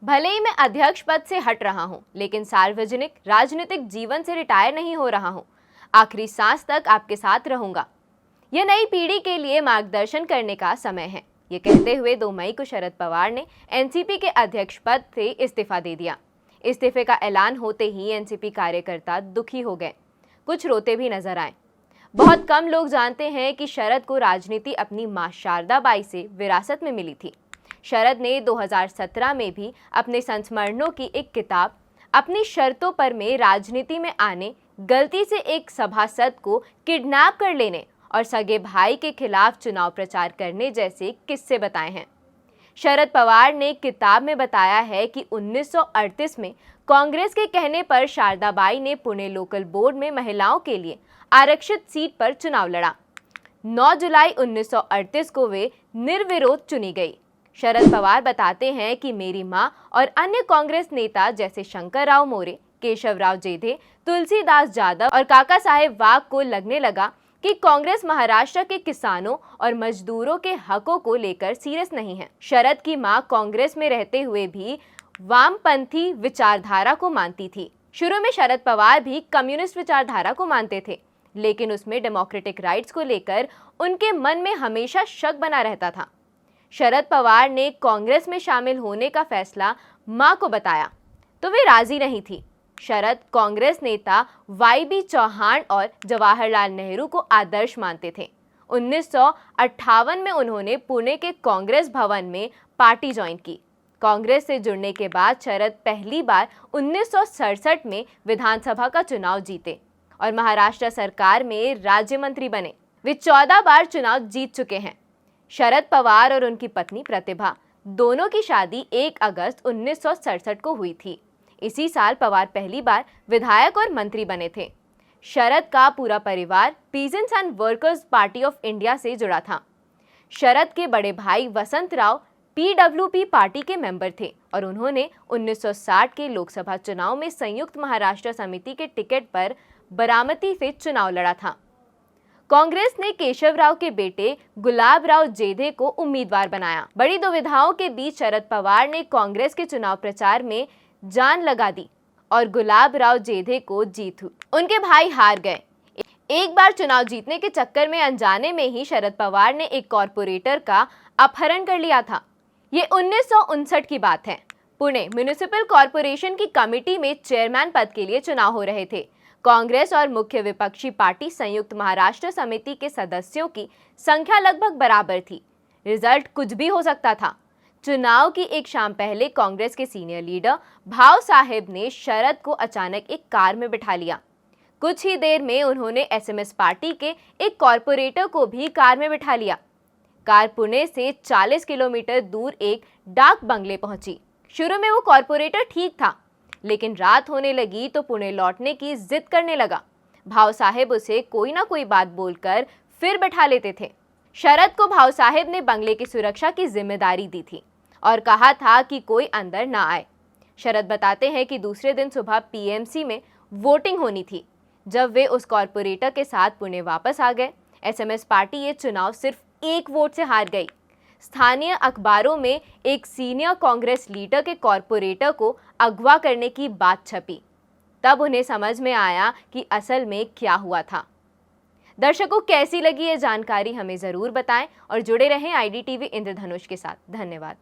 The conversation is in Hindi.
भले ही मैं अध्यक्ष पद से हट रहा हूं, लेकिन सार्वजनिक राजनीतिक जीवन से रिटायर नहीं हो रहा हूं। आखिरी सांस तक आपके साथ रहूंगा। यह नई पीढ़ी के लिए मार्गदर्शन करने का समय है। ये कहते हुए 2 मई को शरद पवार ने एनसीपी के अध्यक्ष पद से इस्तीफा दे दिया। इस्तीफे का ऐलान होते ही एनसीपी कार्यकर्ता दुखी हो गए, कुछ रोते भी नजर आए। बहुत कम लोग जानते हैं कि शरद को राजनीति अपनी मां शारदा बाई से विरासत में मिली थी। शरद ने 2017 में भी अपने संस्मरणों की एक किताब अपनी शर्तों पर में राजनीति में आने, गलती से एक सभासद को किडनैप कर लेने और सगे भाई के खिलाफ चुनाव प्रचार करने जैसे किस्से बताए हैं। शरद पवार ने किताब में बताया है कि 1938 में कांग्रेस के कहने पर शारदाबाई ने पुणे लोकल बोर्ड में महिलाओं के लिए आरक्षित सीट पर चुनाव लड़ा। 9 जुलाई 1938 को वे निर्विरोध चुनी गई। शरद पवार बताते हैं कि मेरी मां और अन्य कांग्रेस नेता जैसे शंकर राव मोरे, केशव राव जेधे, तुलसीदास यादव और काका साहेब वाघ को लगने लगा कि कांग्रेस महाराष्ट्र के किसानों और मजदूरों के हकों को लेकर सीरियस नहीं है। शरद की मां कांग्रेस में रहते हुए भी वामपंथी विचारधारा को मानती थी। शुरू में शरद पवार भी कम्युनिस्ट विचारधारा को मानते थे, लेकिन उसमें डेमोक्रेटिक राइट्स को लेकर उनके मन में हमेशा शक बना रहता था। शरद पवार ने कांग्रेस में शामिल होने का फैसला मां को बताया तो वे राजी नहीं थी। शरद कांग्रेस नेता वाई.बी. चौहान और जवाहरलाल नेहरू को आदर्श मानते थे। 1958 में उन्होंने पुणे के कांग्रेस भवन में पार्टी ज्वाइन की। कांग्रेस से जुड़ने के बाद शरद पहली बार 1967 में विधानसभा का चुनाव जीते और महाराष्ट्र सरकार में राज्य मंत्री बने। वे 14 बार चुनाव जीत चुके हैं। शरद पवार और उनकी पत्नी प्रतिभा दोनों की शादी 1 अगस्त 1967 को हुई थी। इसी साल पवार पहली बार विधायक और मंत्री बने थे। शरद का पूरा परिवार peasants and workers party of India से जुड़ा था। शरद के बड़े भाई वसंत राव पीडब्ल्यूपी पार्टी के मेंबर थे और उन्होंने 1960 के लोकसभा चुनाव में संयुक्त महाराष्ट्र समिति के टिकट पर बारामती से चुनाव लड़ा था। कांग्रेस ने केशव राव के बेटे गुलाब राव जेधे को उम्मीदवार बनाया। बड़ी दुविधाओं के बीच शरद पवार ने कांग्रेस के चुनाव प्रचार में जान लगा दी और गुलाब राव जेधे को जीत हुई। उनके भाई हार गए। एक बार चुनाव जीतने के चक्कर में अनजाने में ही शरद पवार ने एक कॉरपोरेटर का अपहरण कर लिया था। ये 1959 की बात है। पुणे म्युनिसिपल कॉरपोरेशन की कमेटी में चेयरमैन पद के लिए चुनाव हो रहे थे। कांग्रेस और मुख्य विपक्षी पार्टी संयुक्त महाराष्ट्र समिति के सदस्यों की संख्या लगभग बराबर थी। रिजल्ट कुछ भी हो सकता था। चुनाव की एक शाम पहले कांग्रेस के सीनियर लीडर भाव साहेब ने शरद को अचानक एक कार में बिठा लिया। कुछ ही देर में उन्होंने एसएमएस पार्टी के एक कॉरपोरेटर को भी कार में बिठा लिया। कार पुणे से 40 किलोमीटर दूर एक डाक बंगले पहुंची। शुरू में वो कॉरपोरेटर ठीक था, लेकिन रात होने लगी तो पुणे लौटने की जिद करने लगा। भाव साहेब उसे कोई ना कोई बात बोलकर फिर बैठा लेते थे। शरद को भाव साहेब ने बंगले की सुरक्षा की जिम्मेदारी दी थी और कहा था कि कोई अंदर ना आए। शरद बताते हैं कि दूसरे दिन सुबह पीएमसी में वोटिंग होनी थी। जब वे उस कॉरपोरेटर के साथ पुणे वापस आ गए, एसएमएस पार्टी ये चुनाव सिर्फ 1 वोट से हार गई। स्थानीय अखबारों में एक सीनियर कांग्रेस लीडर के कॉरपोरेटर को अगवा करने की बात छपी। तब उन्हें समझ में आया कि असल में क्या हुआ था। दर्शकों, कैसी लगी ये जानकारी हमें ज़रूर बताएं और जुड़े रहें आईडीटीवी इंद्रधनुष के साथ। धन्यवाद।